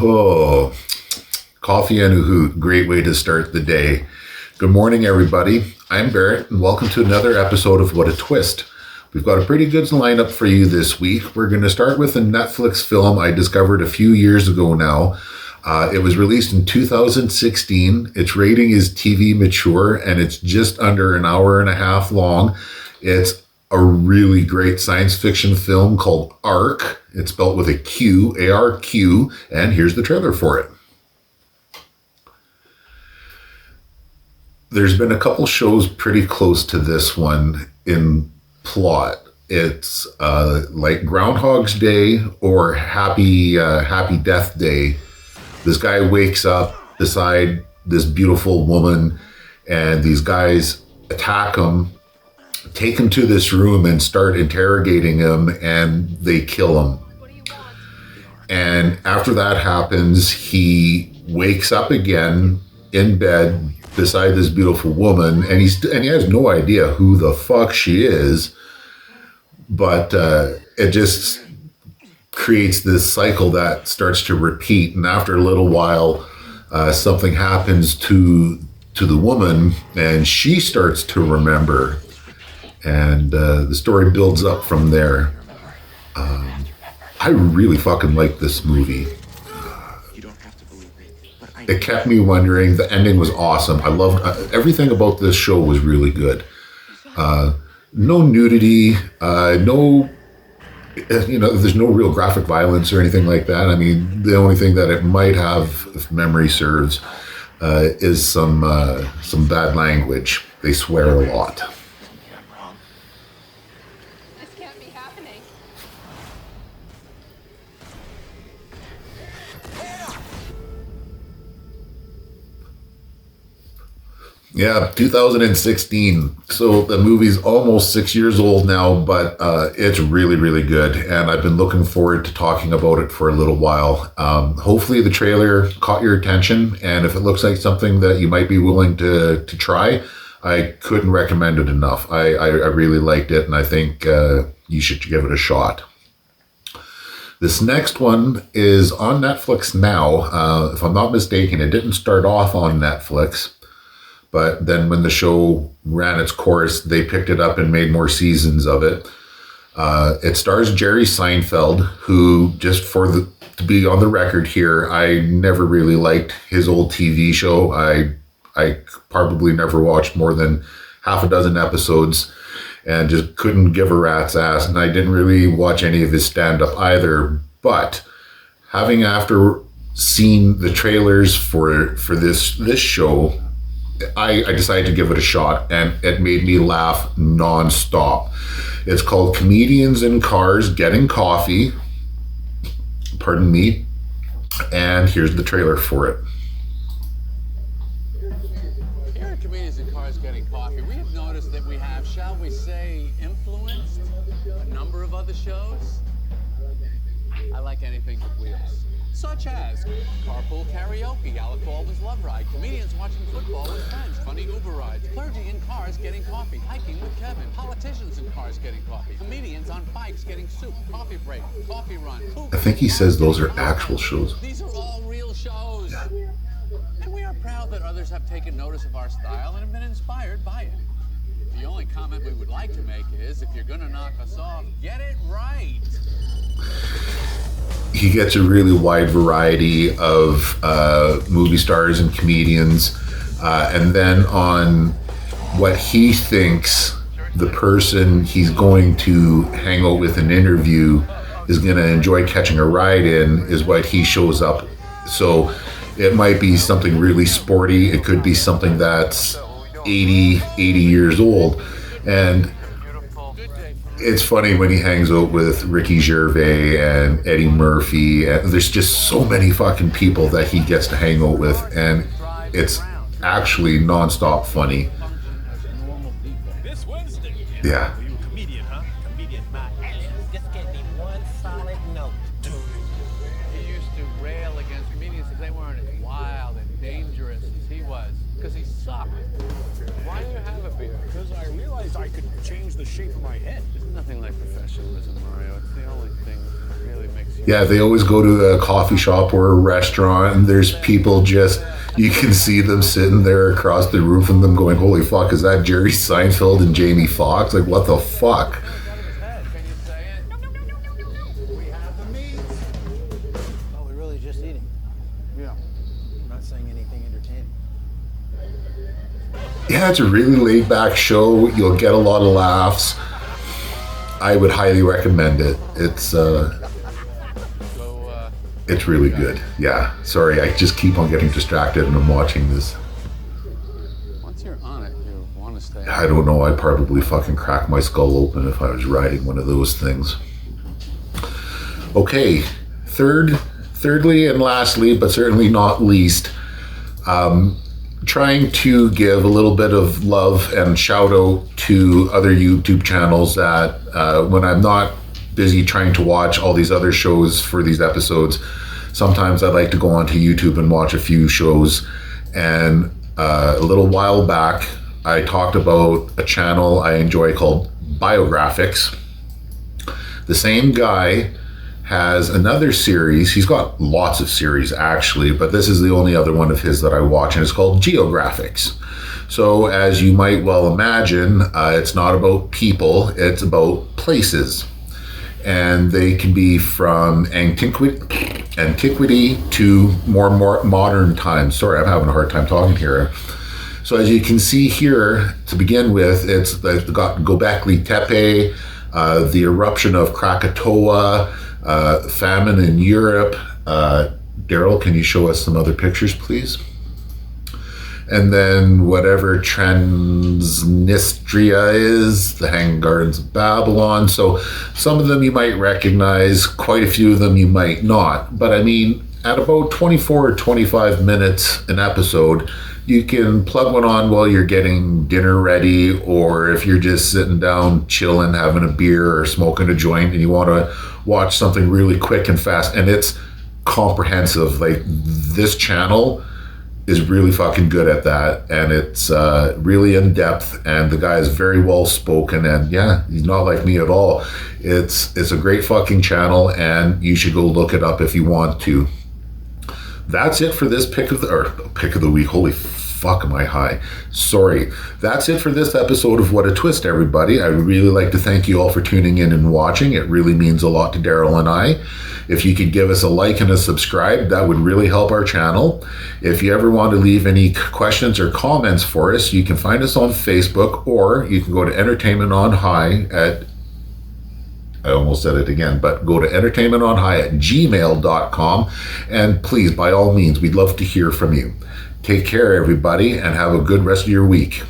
Oh, coffee and a hoot. Great way to start the day. Good morning, everybody. I'm Barrett, and welcome to another episode of What a Twist. We've got a pretty good lineup for you this week. We're going to start with a Netflix film I discovered a few years ago now. It was released in 2016. Its rating is TV mature, and it's just under an hour and a half long. It's a really great science fiction film called Arq. It's spelled with a Q, A-R-Q, and here's the trailer for it. There's been a couple shows pretty close to this one in plot. It's like Groundhog's Day or Happy Death Day. This guy wakes up beside this beautiful woman, and these guys attack him, take him to this room and start interrogating him, and they kill him. And after that happens, he wakes up again in bed beside this beautiful woman, and he has no idea who the fuck she is, but it just creates this cycle that starts to repeat. And after a little while, something happens to the woman, and she starts to remember. And the story builds up from there. I really fucking like this movie. It kept me wondering. The ending was awesome. I loved everything about this show was really good. No nudity, there's no real graphic violence or anything like that. I mean, the only thing that it might have, if memory serves, is some bad language. They swear a lot. Yeah, 2016. So the movie's almost 6 years old now, but it's really, really good. And I've been looking forward to talking about it for a little while. Hopefully the trailer caught your attention. And if it looks like something that you might be willing to try, I couldn't recommend it enough. I really liked it, and I think you should give it a shot. This next one is on Netflix now. If I'm not mistaken, it didn't start off on Netflix. But then when the show ran its course, they picked it up and made more seasons of it. It stars Jerry Seinfeld, who, just to be on the record here, I never really liked his old TV show. I probably never watched more than half a dozen episodes and just couldn't give a rat's ass. And I didn't really watch any of his stand-up either. But having after seen the trailers for this show, I decided to give it a shot, and it made me laugh nonstop. It's called Comedians in Cars Getting Coffee. Pardon me. And here's the trailer for it. Here at Comedians in Cars Getting Coffee, we have noticed that we have, shall we say, influenced a number of other shows. I like anything with wheels. Such as Carpool Karaoke, Alec Baldwin's Love Ride, comedians watching football with friends, funny Uber rides, clergy in cars getting coffee, hiking with Kevin, politicians in cars getting coffee, comedians on bikes getting soup, coffee break, coffee run. I think he says those are actual shows. These are all real shows. Yeah. And we are proud that others have taken notice of our style and have been inspired by it. The only comment we would like to make is, if you're going to knock us off, get it right. He gets a really wide variety of movie stars and comedians, and then on what he thinks the person he's going to hang out with and interview is going to enjoy catching a ride in is what he shows up. So it might be something really sporty. It could be something that's 80 years old. And it's funny when he hangs out with Ricky Gervais and Eddie Murphy. And there's just so many fucking people that he gets to hang out with. And it's actually nonstop funny. Yeah. He used to rail against comedians because they weren't as wild and dangerous as he was, because he sucked. Why do you have a beer? Because I realized I could change the shape of my head. There's nothing like professionalism, Mario. It's the only thing that really makes you... Yeah, they always go to a coffee shop or a restaurant, and there's people just, you can see them sitting there across the room from them going, holy fuck, is that Jerry Seinfeld and Jamie Foxx? Like, what the fuck? Can you say it? We have the meat. Oh, we're really just eating. Yeah. I'm not saying anything entertaining. Yeah, it's a really laid back show. You'll get a lot of laughs. I would highly recommend it. It's it's really good. Yeah, sorry, I just keep on getting distracted and I'm watching this. Once you're on it, you want to stay I don't know, I'd probably fucking crack my skull open if I was riding one of those things. Okay, thirdly and lastly, but certainly not least, trying to give a little bit of love and shout out to other YouTube channels that when I'm not busy trying to watch all these other shows for these episodes, sometimes I like to go onto YouTube and watch a few shows. And a little while back, I talked about a channel I enjoy called Biographics. The same guy has another series. He's got lots of series actually, but this is the only other one of his that I watch, and it's called Geographics. So as you might well imagine, it's not about people, it's about places. And they can be from antiquity to more modern times. Sorry, I'm having a hard time talking here. So as you can see here, to begin with, it's got Göbekli Tepe, the eruption of Krakatoa, famine in Europe. Daryl, can you show us some other pictures, please? And then whatever Transnistria is, the Hanging Gardens of Babylon. So some of them you might recognize, quite a few of them you might not. But I mean, at about 24 or 25 minutes an episode, you can plug one on while you're getting dinner ready, or if you're just sitting down, chilling, having a beer or smoking a joint, and you want to watch something really quick and fast, and it's comprehensive. Like, this channel is really fucking good at that, and it's really in depth, and the guy is very well spoken, and yeah, he's not like me at all. It's a great fucking channel, and you should go look it up if you want to. That's it for this pick of the week. Holy fuck, am I high? Sorry. That's it for this episode of What a Twist, everybody. I would really like to thank you all for tuning in and watching. It really means a lot to Daryl and I. If you could give us a like and a subscribe, that would really help our channel. If you ever want to leave any questions or comments for us, you can find us on Facebook, or you can go to Entertainment on High at, I almost said it again, but go to entertainmentonhigh@gmail.com, and please, by all means, we'd love to hear from you. Take care, everybody, and have a good rest of your week.